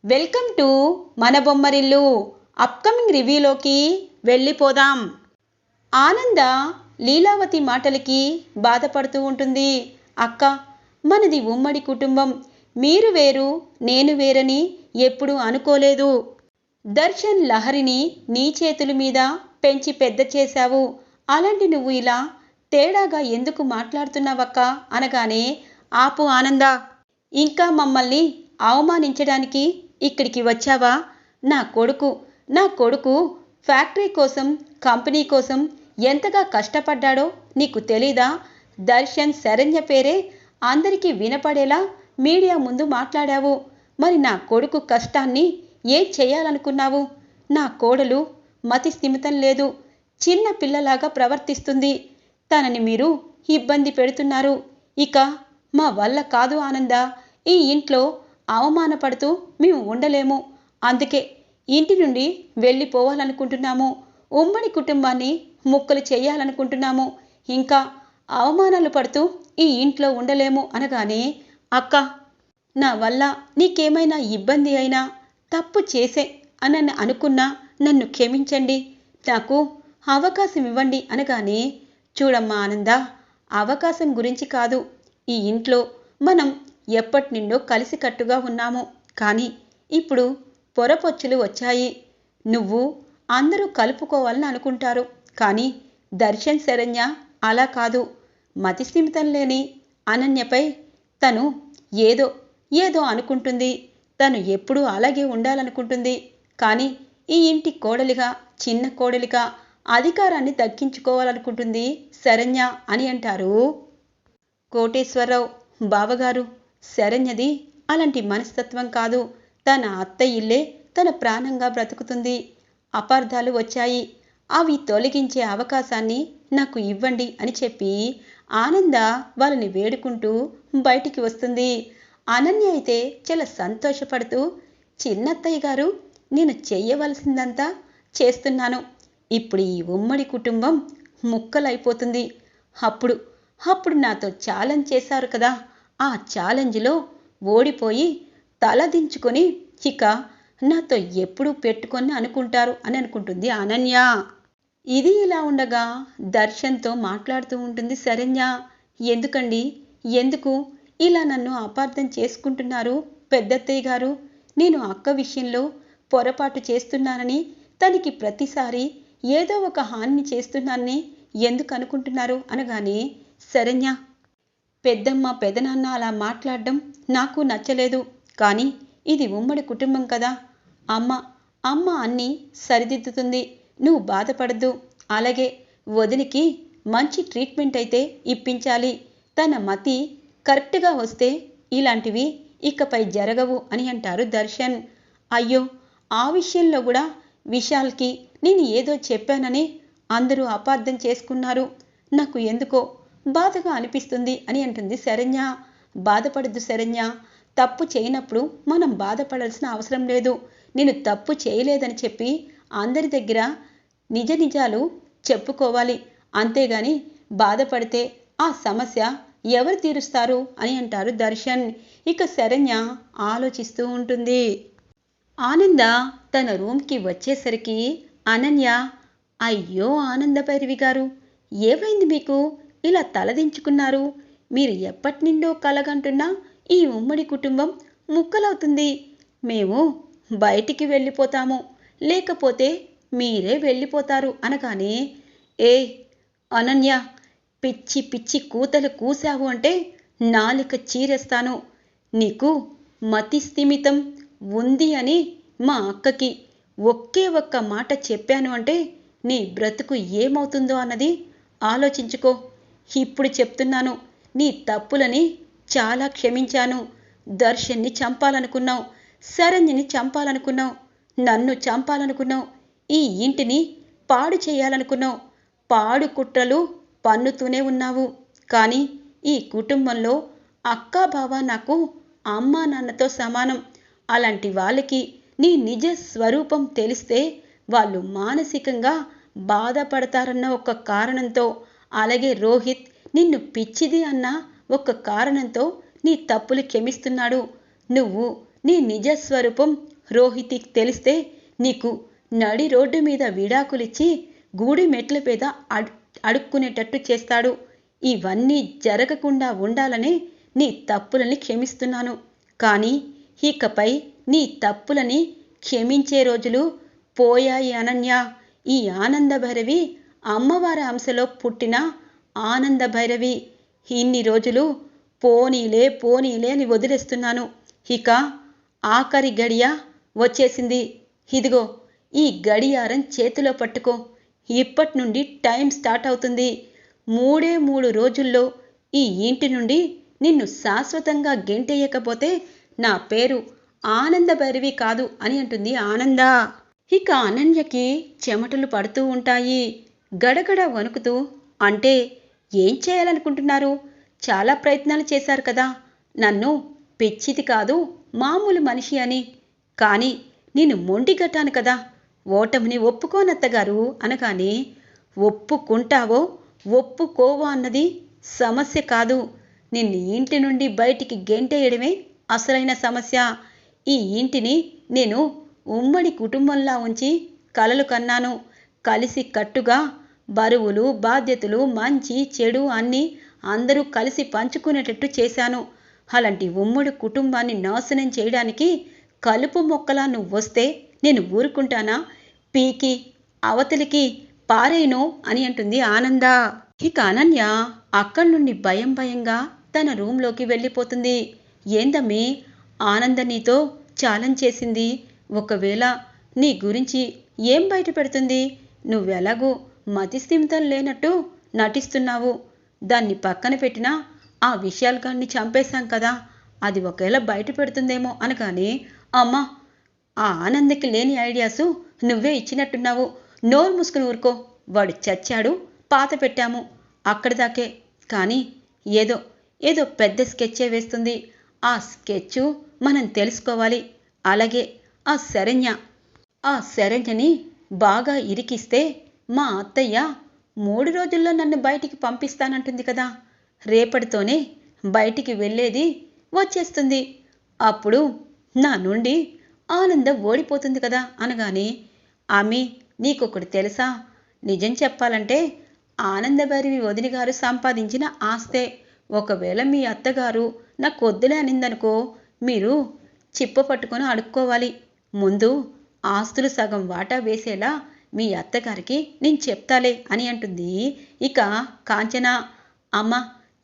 Welcome to మన Bommarillu. Upcoming రివ్యూలోకి వెళ్ళిపోదాం. ఆనంద లీలావతి మాటలకి బాధపడుతూ ఉంటుంది. అక్క, మనది ఉమ్మడి కుటుంబం, మీరు వేరు నేను వేరని ఎప్పుడూ అనుకోలేదు. దర్శన్ లహరిని నీ చేతుల మీద పెంచి పెద్ద చేశావు. అలాంటి నువ్వు ఇలా తేడాగా ఎందుకు మాట్లాడుతున్నావక్క అనగానే, ఆపు ఆనంద, ఇంకా మమ్మల్ని అవమానించడానికి ఇక్కడికి వచ్చావా? నా కొడుకు ఫ్యాక్టరీ కోసం, కంపెనీ కోసం ఎంతగా కష్టపడ్డాడో నీకు తెలీదా? దర్శన్ శరణ్య పేరే అందరికీ వినపడేలా మీడియా ముందు మాట్లాడావు. మరి నా కొడుకు కష్టాన్ని ఏం చేయాలనుకున్నావు? నా కోడలు మతి స్థిమితం లేదు, చిన్న పిల్లలాగా ప్రవర్తిస్తుంది. తనని మీరు ఇబ్బంది పెడుతున్నారు. ఇక మా వల్ల కాదు ఆనంద, ఈ ఇంట్లో అవమానపడుతూ మేము ఉండలేము. అందుకే ఇంటి నుండి వెళ్ళిపోవాలనుకుంటున్నాము. ఉమ్మడి కుటుంబాన్ని ముక్కలు చేయాలనుకుంటున్నాము. ఇంకా అవమానాలు పడుతూ ఈ ఇంట్లో ఉండలేము అనగానే, అక్క, నా వల్ల నీకేమైనా ఇబ్బంది అయినా, తప్పు చేసే అని అనుకున్నా నన్ను క్షమించండి, నాకు అవకాశం ఇవ్వండి అనగానే, చూడమ్మా ఆనంద, అవకాశం గురించి కాదు. ఈ ఇంట్లో మనం ఎప్పటి నుండో కలిసికట్టుగా ఉన్నాము. కానీ ఇప్పుడు పొరపొచ్చులు వచ్చాయి. నువ్వు అందరూ కలుపుకోవాలని అనుకుంటారు. కానీ దర్శన్ శరణ్య అలా కాదు. మతిస్థిమితం లేని అనన్యపై తను ఏదో ఏదో అనుకుంటుంది. తను ఎప్పుడూ అలాగే ఉండాలనుకుంటుంది. కానీ ఈ ఇంటి కోడలిగా, చిన్న కోడలిగా అధికారాన్ని దక్కించుకోవాలనుకుంటుంది శరణ్య అని అంటారు కోటేశ్వరరావు. బావగారు, శరణ్యది అలాంటి మనస్తత్వం కాదు. తన అత్త ఇల్లే తన ప్రాణంగా బ్రతుకుతుంది. అపార్థాలు వచ్చాయి, అవి తొలగించే అవకాశాన్ని నాకు ఇవ్వండి అని చెప్పి ఆనంద వాళ్ళని వేడుకుంటూ బయటికి వస్తుంది. అనన్య అయితే చాలా సంతోషపడుతూ, చిన్నత్తయ్య గారు, నేను చెయ్యవలసిందంతా చేస్తున్నాను. ఇప్పుడు ఈ ఉమ్మడి కుటుంబం ముక్కలైపోతుంది. అప్పుడు నాతో ఛాలెంజ్ చేశారు కదా, ఆ ఛాలెంజ్లో ఓడిపోయి తలదించుకొని ఇక నాతో ఎప్పుడూ పెట్టుకొని అనుకుంటారు అని అనుకుంటుంది అనన్య. ఇది ఇలా ఉండగా దర్శన్తో మాట్లాడుతూ ఉంటుంది శరణ్య. ఎందుకండి, ఎందుకు ఇలా నన్ను అపార్థం చేసుకుంటున్నారు పెద్దత్తయ్య గారు? నేను అక్క విషయంలో పొరపాటు చేస్తున్నానని, తనకి ప్రతిసారి ఏదో ఒక హాని చేస్తున్నానని ఎందుకు అనుకుంటున్నారు అనగానే, శరణ్య, పెద్దమ్మ పెదనాన్న అలా మాట్లాడడం నాకు నచ్చలేదు. కానీ ఇది ఉమ్మడి కుటుంబం కదా. అమ్మ అన్నీ సరిదిద్దుతుంది, నువ్వు బాధపడద్దు. అలాగే వదినికి మంచి ట్రీట్మెంట్ అయితే ఇప్పించాలి. తన మతి కరెక్ట్గా వస్తే ఇలాంటివి ఇకపై జరగవు అని అంటారు దర్శన్. అయ్యో, ఆ విషయంలో కూడా విశాల్కి నేను ఏదో చెప్పానని అందరూ అపార్థం చేసుకున్నారు. నాకు ఎందుకో బాధగా అనిపిస్తుంది అని అంటుంది శరణ్య. బాధపడద్దు శరణ్య, తప్పు చేయనప్పుడు మనం బాధపడాల్సిన అవసరం లేదు. నేను తప్పు చేయలేదని చెప్పి అందరి దగ్గర నిజాలు చెప్పుకోవాలి. అంతేగాని బాధపడితే ఆ సమస్య ఎవరు తీరుస్తారు అని అంటారు దర్శన్. ఇక శరణ్య ఆలోచిస్తూ ఉంటుంది. ఆనంద తన రూమ్కి వచ్చేసరికి అనన్య, అయ్యో ఆనందభైరవి గారు, ఏమైంది మీకు? ఇలా తలదించుకున్నారు. మీరు ఎప్పటి నుండో కలగంటున్నా ఈ ఉమ్మడి కుటుంబం ముక్కలవుతుంది. మేము బయటికి వెళ్ళిపోతాము, లేకపోతే మీరే వెళ్ళిపోతారు అనగానే, ఏ అనన్య, పిచ్చి పిచ్చి కూతలు కూసావు అంటే నాలిక చీరేస్తాను. నీకు మతి స్థిమితం ఉంది అని మా అక్కకి ఒకే ఒక్క మాట చెప్పాను అంటే నీ బ్రతుకు ఏమవుతుందో అన్నది ఆలోచించుకో. ఇప్పుడు చెప్తున్నాను, నీ తప్పులని చాలా క్షమించాను. దర్శన్ని చంపాలనుకున్నావు, శరణ్యని చంపాలనుకున్నావు, నన్ను చంపాలనుకున్నావు, ఈ ఇంటిని పాడు చేయాలనుకున్నావు. పాడు కుట్రలు పన్నుతూనే ఉన్నావు. కానీ ఈ కుటుంబంలో అక్కా బావ నాకు అమ్మా నాన్నతో సమానం. అలాంటి వాళ్ళకి నీ నిజ స్వరూపం తెలిస్తే వాళ్ళు మానసికంగా బాధపడతారన్న ఒక కారణంతో, అలాగే రోహిత్ నిన్ను పిచ్చిది అన్న ఒక కారణంతో నీ తప్పులు క్షమిస్తున్నాడు. నువ్వు నీ నిజస్వరూపం రోహితికి తెలిస్తే నీకు నడి రోడ్డు మీద విడాకులిచ్చి గూడి మెట్ల మీద అడుక్కునేటట్టు చేస్తాడు. ఇవన్నీ జరగకుండా ఉండాలని నీ తప్పులని క్షమిస్తున్నాను. కానీ ఇకపై నీ తప్పులని క్షమించే రోజులు పోయాయి అనన్య. ఈ ఆనంద భైరవి అమ్మవారి అంశలో పుట్టిన ఆనంద భైరవి. ఇన్ని రోజులు పోనీలే పోనీలే అని వదిలేస్తున్నాను. ఇక ఆఖరి గడియ వచ్చేసింది. ఇదిగో ఈ గడియారం చేతిలో పట్టుకో. ఇప్పటి నుండి టైం స్టార్ట్ అవుతుంది. 3 రోజుల్లో ఈ ఇంటి నుండి నిన్ను శాశ్వతంగా గెంటేయకపోతే నా పేరు ఆనంద భైరవి కాదు అని అంటుంది ఆనంద. ఇక అనన్యకి చెమటలు పడుతూ ఉంటాయి. గడగడ వణుకుతూ, అంటే ఏం చేయాలనుకుంటున్నారు? చాలా ప్రయత్నాలు చేశారు కదా నన్ను పిచ్చిది కాదు మామూలు మనిషి అని. కానీ నేను మొండిగట్టాను కదా, ఓటమిని ఒప్పుకోనత్తగారు అనగానే, ఒప్పుకుంటావో ఒప్పుకోవో అన్నది సమస్య కాదు. నిన్ను ఇంటి నుండి బయటికి గెంటేయడమే అసలైన సమస్య. ఈ ఇంటిని నేను ఉమ్మడి కుటుంబంలా ఉంచి కలలు కన్నాను. కలిసి కట్టుగా బరువులు బాధ్యతలు మంచి చెడు అన్నీ అందరూ కలిసి పంచుకునేటట్టు చేశాను. అలాంటి ఉమ్మడి కుటుంబాన్ని నాశనం చేయడానికి కలుపు మొక్కలా నువ్వు వస్తే నేను ఊరుకుంటానా? పీకి అవతలికి పారేను అని అంటుంది ఆనంద. ఇక అనన్య అక్కడి నుండి భయంగా తన రూంలోకి వెళ్ళిపోతుంది. ఏందమ్మి, ఆనంద నీతో ఛాలెంజ్ చేసింది. ఒకవేళ నీ గురించి ఏం బయట పెడుతుంది? నువ్వెలాగూ మతిస్థిమితం లేనట్టు నటిస్తున్నావు. దాన్ని పక్కన పెట్టినా ఆ విషయాలకాన్ని చంపేశాం కదా, అది ఒకవేళ బయట పెడుతుందేమో అనగానే, అమ్మా ఆ ఆనందకి లేని ఐడియాసు నువ్వే ఇచ్చినట్టున్నావు. నోరు మూసుకుని ఊరుకో. వాడు చచ్చాడు, పాత పెట్టాము, అక్కడిదాకే. కానీ ఏదో పెద్ద స్కెచ్చే వేస్తుంది. ఆ స్కెచ్చు మనం తెలుసుకోవాలి. అలాగే ఆ శరణ్యని బాగా ఇరికిస్తే మా అత్తయ్య 3 రోజుల్లో నన్ను బయటికి పంపిస్తానంటుంది కదా, రేపటితోనే బయటికి వెళ్ళేది వచ్చేస్తుంది. అప్పుడు నా నుండి ఆనందం ఓడిపోతుంది కదా అనగానే, ఆమె నీకొకటి తెలుసా? నిజం చెప్పాలంటే ఆనందభైరవి వదిన గారు సంపాదించిన ఆస్తే. ఒకవేళ మీ అత్తగారు నాకు వద్దులే అనిందనుకో, మీరు చిప్ప పట్టుకొని అడుక్కోవాలి. ముందు ఆస్తులు సగం వాటా వేసేలా మీ అత్తగారికి నేను చెప్తాలే అని అంటుంది. ఇక కాంచన, అమ్మ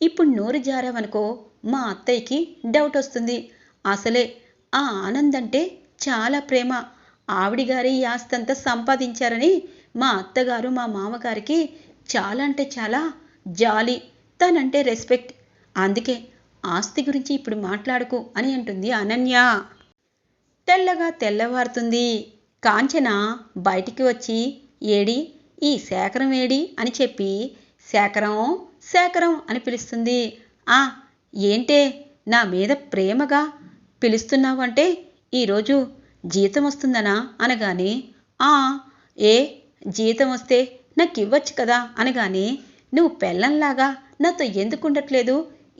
ఇప్పుడు నోరు జారావనుకో మా అత్తయ్యకి డౌట్ వస్తుంది. అసలే ఆ ఆనందంటే చాలా ప్రేమ. ఆవిడిగారి ఈ ఆస్తంతా సంపాదించారని మా అత్తగారు మా మామగారికి చాలా అంటే చాలా జాలి, తనంటే రెస్పెక్ట్. అందుకే ఆస్తి గురించి ఇప్పుడు మాట్లాడుకు అని అంటుంది అనన్య. తెల్లవారుతుంది. కాంచన బయటికి వచ్చి, ఏడి ఈ శేఖరం ఏడి అని చెప్పి, శేఖరం అని పిలుస్తుంది. ఏంటే నా మీద ప్రేమగా పిలుస్తున్నావంటే ఈరోజు జీతం వస్తుందనా అనగానే, ఏ జీతం వస్తే నాకు ఇవ్వచ్చు కదా అనగానే, నువ్వు పెళ్ళంలాగా నాతో ఎందుకు ఉండట్లేదు?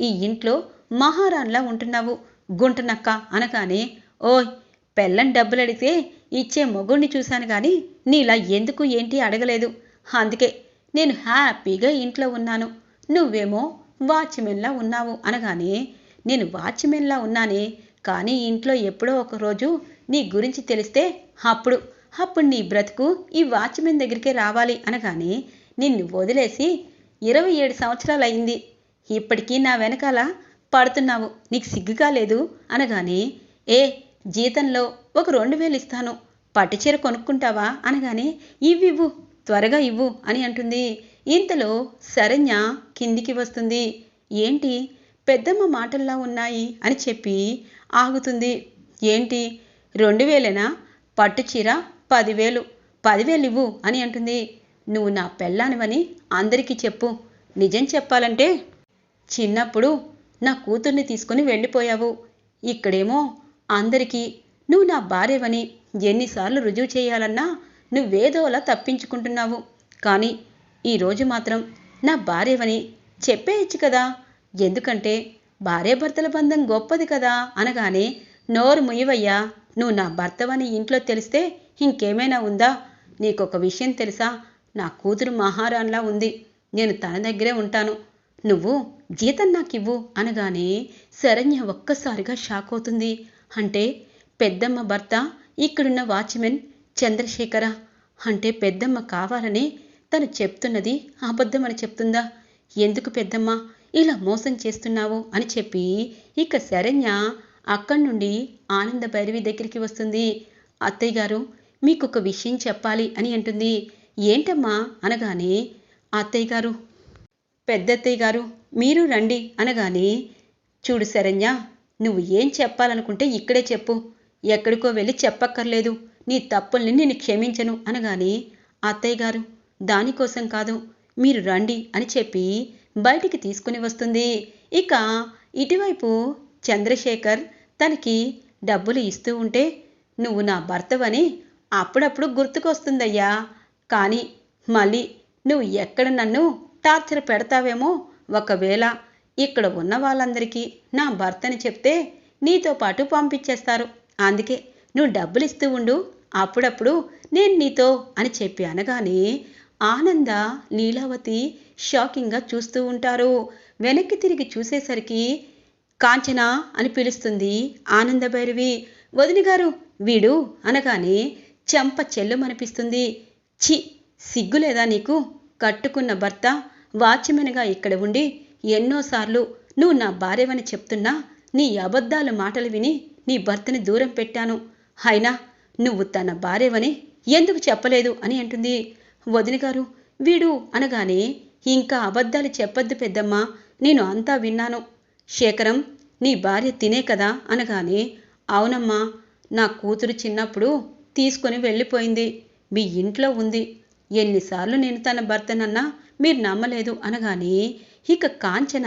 ఈ ఇంట్లో మహారాణిలా ఉంటున్నావు గుంటనక్క అనగానే, ఓయ్ పెళ్ళం డబ్బులు అడిగితే ఇచ్చే మొగుడిని చూశాను కానీ నీలా ఎందుకు ఏంటి అడగలేదు. అందుకే నేను హ్యాపీగా ఇంట్లో ఉన్నాను. నువ్వేమో వాచ్మెన్లా ఉన్నావు అనగానే, నేను వాచ్మెన్లా ఉన్నానే, కానీ ఇంట్లో ఎప్పుడో ఒకరోజు నీ గురించి తెలిస్తే అప్పుడు నీ బ్రతుకు ఈ వాచ్మెన్ దగ్గరికే రావాలి అనగానే, నిన్ను వదిలేసి 27 సంవత్సరాలు అయింది. ఇప్పటికీ నా వెనకాల పడుతున్నావు, నీకు సిగ్గుగా లేదు అనగానే, జీతంలో ఒక 2000 ఇస్తాను, పట్టుచీర కొనుక్కుంటావా అనగానే, ఇవ్వు త్వరగా ఇవ్వు అని అంటుంది. ఇంతలో శరణ్య కిందికి వస్తుంది. ఏంటి పెద్దమ్మ మాటల్లా ఉన్నాయి అని చెప్పి ఆగుతుంది. ఏంటి 2000ఏనా? పట్టుచీర 10,000 ఇవ్వు అని అంటుంది. నువ్వు నా పెళ్ళానివని అందరికీ చెప్పు. నిజం చెప్పాలంటే చిన్నప్పుడు నా కూతుర్ని తీసుకుని వెళ్ళిపోయావు. ఇక్కడేమో అందరికీ నువ్వు నా భార్యవని ఎన్నిసార్లు రుజువు చేయాలన్నా నువ్వేదోలా తప్పించుకుంటున్నావు. కానీ ఈరోజు మాత్రం నా భార్యవని చెప్పేయచ్చు కదా, ఎందుకంటే భార్యాభర్తల బంధం గొప్పది కదా అనగానే, నోరు ముయ్యవయ్యా నువ్వు నా భర్తవని ఇంట్లో తెలిస్తే ఇంకేమైనా ఉందా? నీకొక విషయం తెలుసా? నా కూతురు మహారాణిలా ఉంది. నేను తన దగ్గరే ఉంటాను. నువ్వు జీతం నాకివ్వు అనగానే శరణ్య ఒక్కసారిగా షాక్ అవుతుంది. అంటే పెద్దమ్మ భర్త ఇక్కడున్న వాచ్మెన్ చంద్రశేఖర? అంటే పెద్దమ్మ కావాలని తను చెప్తున్నది అబద్ధమని చెప్తుందా? ఎందుకు పెద్దమ్మ ఇలా మోసం చేస్తున్నావు అని చెప్పి ఇక శరణ్య అక్కడి నుండి ఆనంద భైరవి దగ్గరికి వస్తుంది. అత్తయ్య గారు, మీకొక విషయం చెప్పాలి అని అంటుంది. ఏంటమ్మా అనగానే, అత్తయ్య గారు, పెద్దత్తయ్య గారు మీరు రండి అనగానే, చూడు శరణ్య, నువ్వు ఏం చెప్పాలనుకుంటే ఇక్కడే చెప్పు, ఎక్కడికో వెళ్ళి చెప్పక్కర్లేదు. నీ తప్పుల్ని నేను క్షమించను అనగానే, అత్తయ్య గారు, దానికోసం కాదు, మీరు రండి అని చెప్పి బయటికి తీసుకుని వస్తుంది. ఇక ఇటువైపు చంద్రశేఖర్ తనకి డబ్బులు ఇస్తూ ఉంటే, నువ్వు నా భర్తవని అప్పుడప్పుడు గుర్తుకొస్తుందయ్యా, కానీ మళ్ళీ నువ్వు ఎక్కడ నన్ను టార్చర్ పెడతావేమో, ఒకవేళ ఇక్కడ ఉన్న వాళ్ళందరికీ నా భర్తని చెప్తే నీతో పాటు పంపించేస్తారు. అందుకే నువ్వు డబ్బులు ఇస్తూ ఉండు, అప్పుడప్పుడు నేను నీతో అని చెప్పి అనగానే ఆనంద లీలావతి షాకింగ్గా చూస్తూ ఉంటారు. వెనక్కి తిరిగి చూసేసరికి కాంచన అని పిలుస్తుంది ఆనంద భైరవి. వదిన గారు, వీడు అనగానే చెంప చెల్లుమనిపిస్తుంది. చి, సిగ్గులేదా నీకు? కట్టుకున్న భర్త వాచ్మెన్గా ఇక్కడ ఉండి ఎన్నోసార్లు నువ్వు నా భార్యవని చెప్తున్నా నీ అబద్ధాల మాటలు విని నీ భర్తని దూరం పెట్టాను. అయినా నువ్వు తన భార్యవని ఎందుకు చెప్పలేదు అని అంటుంది. వదిన గారు, వీడు అనగానే, ఇంకా అబద్ధాలు చెప్పొద్దు పెద్దమ్మా, నేను అంతా విన్నాను. శేఖరం నీ భార్య తినే కదా అనగానే, అవునమ్మా, నా కూతురు చిన్నప్పుడు తీసుకొని వెళ్ళిపోయింది, మీ ఇంట్లో ఉంది. ఎన్నిసార్లు నేను తన భర్తనన్నా మీరు నమ్మలేదు అనగానే ఇక కాంచన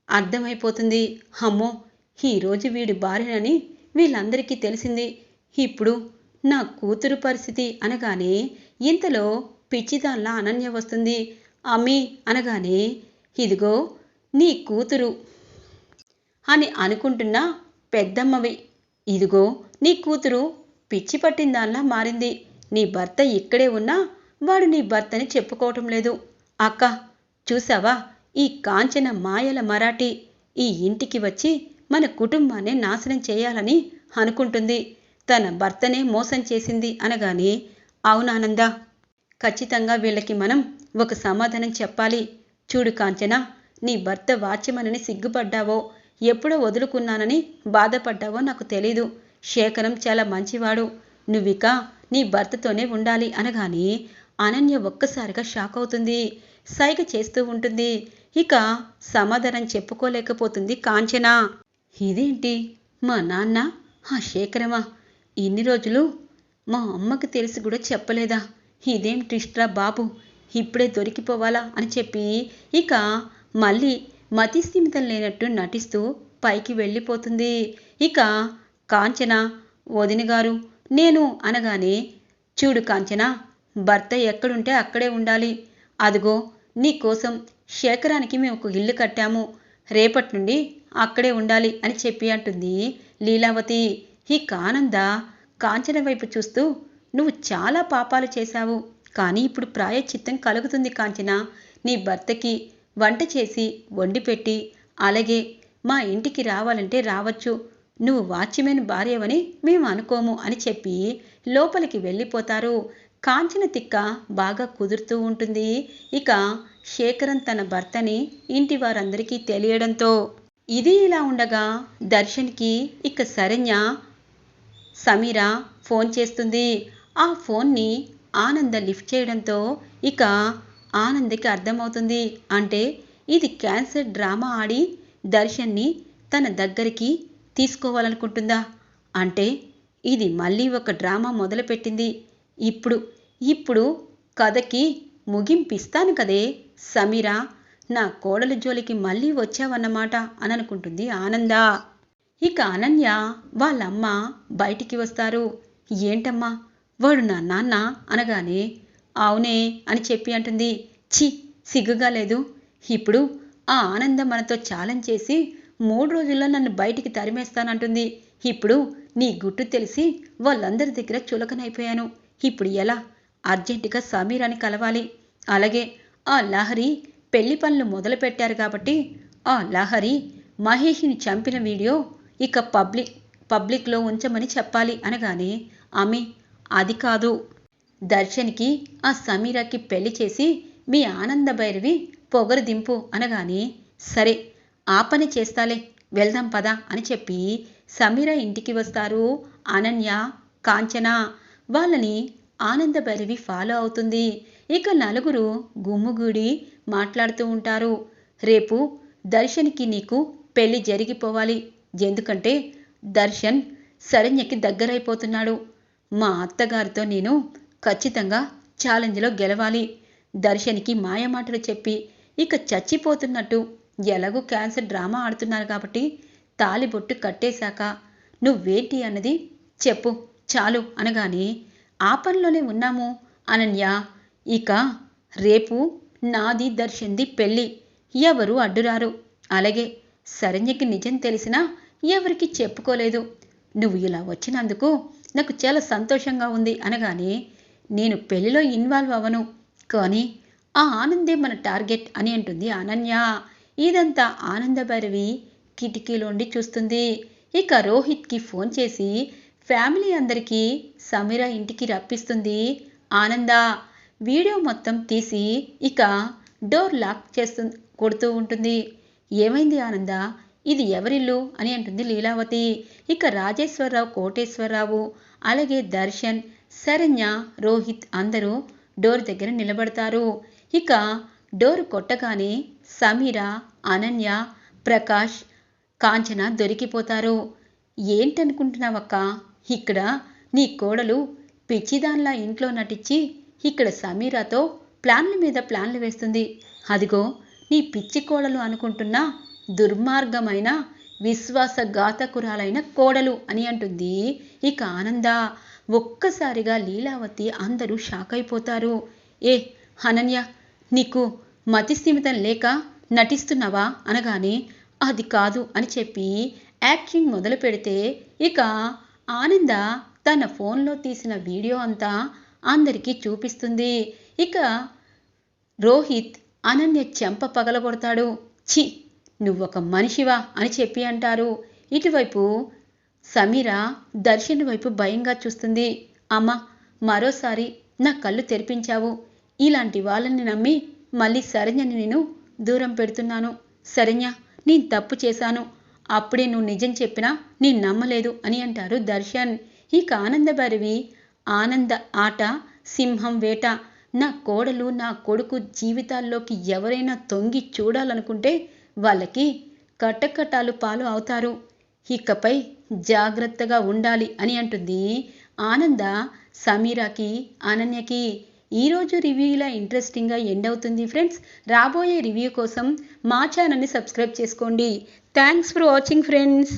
అర్థమైపోతుంది. అమ్మో, ఈరోజు వీడి భార్యనని వీళ్ళందరికీ తెలిసింది. ఇప్పుడు నా కూతురు పరిస్థితి అనగానే ఇంతలో పిచ్చిదాన్లా అనన్య వస్తుంది. అమ్మీ అనగానే, ఇదిగో నీ కూతురు అని అనుకుంటున్నా పెద్దమ్మవి, ఇదిగో నీ కూతురు పిచ్చి పట్టిందాల్లా మారింది. నీ భర్త ఇక్కడే ఉన్నా వాడు నీ భర్తని చెప్పుకోవటం లేదు. అక్క, చూసావా, ఈ కాంచన మాయల మరాఠీ ఈ ఇంటికి వచ్చి మన కుటుంబాన్ని నాశనం చేయాలని అనుకుంటుంది. తన భర్తనే మోసం చేసింది అనగానే, అవునానంద, ఖచ్చితంగా వీళ్ళకి మనం ఒక సమాధానం చెప్పాలి. చూడు కాంచన, నీ భర్త వాచ్యమనని సిగ్గుపడ్డావో, ఎప్పుడో వదులుకున్నానని బాధపడ్డావో నాకు తెలీదు. శేఖరం చాలా మంచివాడు, నువ్విక నీ భర్తతోనే ఉండాలి అనగానే అనన్య ఒక్కసారిగా షాక్ అవుతుంది. సైగ చేస్తూ ఉంటుంది. ఇక సమాధానం చెప్పుకోలేకపోతుంది కాంచన. ఇదేంటి, మా నాన్న ఆ శేఖరమా? ఇన్ని రోజులు మా అమ్మకి తెలిసి కూడా చెప్పలేదా? ఇదేం ట్విస్ట్రా బాబు, ఇప్పుడే దొరికిపోవాలా అని చెప్పి ఇక మళ్ళీ మతిస్థిమితం లేనట్టు నటిస్తూ పైకి వెళ్ళిపోతుంది. ఇక కాంచన, వదిన గారు నేను అనగానే, చూడు కాంచన, భర్త ఎక్కడుంటే అక్కడే ఉండాలి. అదిగో నీకోసం శేఖరానికి మేము ఒక ఇల్లు కట్టాము, రేపటి నుండి అక్కడే ఉండాలి అని చెప్పి అంటుంది లీలావతి. ఈ ఆనంద కాంచన వైపు చూస్తూ, నువ్వు చాలా పాపాలు చేశావు, కానీ ఇప్పుడు ప్రాయశ్చిత్తం కలుగుతుంది కాంచన. నీ భర్తకి వంట చేసి వండి పెట్టి, అలాగే మా ఇంటికి రావాలంటే రావచ్చు. నువ్వు వాచ్మెన్ భార్యవని మేము అనుకోము అని చెప్పి లోపలికి వెళ్ళిపోతారు. కాంచన తిక్క బాగా కుదురుతూ ఉంటుంది. ఇక శేఖరం తన భర్తని ఇంటి వారందరికీ తెలియడంతో ఇది ఇలా ఉండగా దర్శన్కి ఇక శరణ్య సమీర ఫోన్ చేస్తుంది. ఆ ఫోన్ని ఆనంద లిఫ్ట్ చేయడంతో ఇక ఆనంద్కి అర్థమవుతుంది. అంటే ఇది క్యాన్సర్ డ్రామా ఆడి దర్శన్ని తన దగ్గరికి తీసుకోవాలనుకుంటుందా? అంటే ఇది మళ్ళీ ఒక డ్రామా మొదలుపెట్టింది. ఇప్పుడు కథకి ముగింపిస్తాను కదే సమీర, నా కోడల జోలికి మళ్ళీ వచ్చావన్నమాట అని అనుకుంటుంది ఆనంద. ఇక అనన్య వాళ్ళమ్మ బయటికి వస్తారు. ఏంటమ్మా, వాడు నా నాన్న అనగానే, అవునే అని చెప్పి అంటుంది. ఛీ, సిగ్గుగా లేదు? ఇప్పుడు ఆ ఆనందం మనతో ఛాలెంజ్ చేసి 3 రోజుల్లో నన్ను బయటికి తరిమేస్తానంటుంది. ఇప్పుడు నీ గుట్టు తెలిసి వాళ్ళందరి దగ్గర చులకనైపోయాను. ఇప్పుడు ఎలా? అర్జెంటుగా సమీరాని కలవాలి. అలాగే ఆ లహరి పెళ్లి పనులు మొదలు పెట్టారు కాబట్టి ఆ లహరి మహేష్ని చంపిన వీడియో ఇక పబ్లిక్లో ఉంచమని చెప్పాలి అనగానే, ఆమె అది కాదు, దర్శన్కి ఆ సమీరాకి పెళ్లి చేసి మీ ఆనంద భైరవి పొగరు దింపు అనగానే, సరే ఆ పని చేస్తాలే, వెళ్దాం పదా అని చెప్పి సమీర ఇంటికి వస్తారు. అనన్య, కాంచన. వాళ్ళని ఆనంద భైరవి ఫాలో అవుతుంది. ఇక నలుగురు గుమ్ముగూడి మాట్లాడుతూ ఉంటారు. రేపు దర్శన్కి నీకు పెళ్లి జరిగిపోవాలి. ఎందుకంటే దర్శన్ శరణ్యకి దగ్గరైపోతున్నాడు. మా అత్తగారితో నేను ఖచ్చితంగా ఛాలెంజ్లో గెలవాలి. దర్శన్కి మాయమాటలు చెప్పి ఇక చచ్చిపోతున్నట్టు, ఎలాగూ క్యాన్సర్ డ్రామా ఆడుతున్నారు కాబట్టి తాలిబొట్టు కట్టేశాక నువ్వేంటి అన్నది చెప్పు చాలు అనగానే, ఆ పనిలోనే ఉన్నాము అనన్య. ఇక రేపు నాది దర్శన్ది పెళ్ళి, ఎవరు అడ్డురారు. అలాగే శరణ్యకి నిజం తెలిసినా ఎవరికి చెప్పుకోలేదు. నువ్వు ఇలా వచ్చినందుకు నాకు చాలా సంతోషంగా ఉంది అనగానే, నేను పెళ్లిలో ఇన్వాల్వ్ అవ్వను, కానీ ఆ ఆనందే మన టార్గెట్ అని అంటుంది అనన్య. ఇదంతా ఆనంద భైరవి కిటికీలోండి చూస్తుంది. ఇక రోహిత్కి ఫోన్ చేసి ఫ్యామిలీ అందరికీ సమీర ఇంటికి రప్పిస్తుంది ఆనంద. వీడియో మొత్తం తీసి ఇక డోర్ లాక్ కొడుతూ ఉంటుంది. ఏమైంది ఆనంద, ఇది ఎవరిల్లు అని అంటుంది లీలావతి. ఇక రాజేశ్వరరావు, కోటేశ్వరరావు, అలాగే దర్శన్, శరణ్య, రోహిత్ అందరూ డోర్ దగ్గర నిలబడతారు. ఇక డోర్ కొట్టగానే సమీర, అనన్య, ప్రకాష్, కాంచన దొరికిపోతారు. ఏంటనుకుంటున్నావక్క, ఇక్కడ నీ కోడలు పిచ్చిదాన్లా ఇంట్లో నటించి ఇక్కడ సమీరాతో ప్లాన్ల మీద ప్లాన్లు వేస్తుంది. అదిగో నీ పిచ్చి కోడలు అనుకుంటున్నా దుర్మార్గమైన విశ్వాసఘాతకురాలైన కోడలు అని అంటుంది ఇక ఆనంద. ఒక్కసారిగా లీలావతి అందరూ షాక్ అయిపోతారు. ఏ అనన్య, నీకు మతిస్థిమితం లేక నటిస్తున్నావా అనగానే, అది కాదు అని చెప్పి యాక్టింగ్ మొదలు పెడితే ఇక ఆనంద తన ఫోన్లో తీసిన వీడియో అంతా అందరికీ చూపిస్తుంది. ఇక రోహిత్ అనన్య చెంప పగలగొడతాడు. ఛీ, నువ్వొక మనిషివా అని చెప్పి అంటారు. ఇటువైపు సమీర దర్శన్ వైపు భయంగా చూస్తుంది. అమ్మ, మరోసారి నా కళ్ళు తెరిపించావు. ఇలాంటి వాళ్ళని నమ్మి మళ్ళీ శరణ్యని నేను దూరం పెడుతున్నాను. శరణ్య, నేను తప్పు చేశాను. అప్పుడే నువ్వు నిజం చెప్పినా నేను నమ్మలేదు అని అంటారు దర్శన్. ఇక ఆనంద భైరవి, ఆనంద ఆట సింహం వేట. నా కోడలు, నా కొడుకు జీవితాల్లోకి ఎవరైనా తొంగి చూడాలనుకుంటే వాళ్ళకి కట్టకట్టాలు పాలు అవుతారు. ఇకపై జాగ్రత్తగా ఉండాలి అని అంటుంది ఆనంద సమీరాకి, అనన్యకి. ఈరోజు రివ్యూ ఇలా ఇంట్రెస్టింగ్గా ఎండ్ అవుతుంది ఫ్రెండ్స్. రాబోయే రివ్యూ కోసం మా ఛానల్ని సబ్స్క్రైబ్ చేసుకోండి. Thanks for watching friends.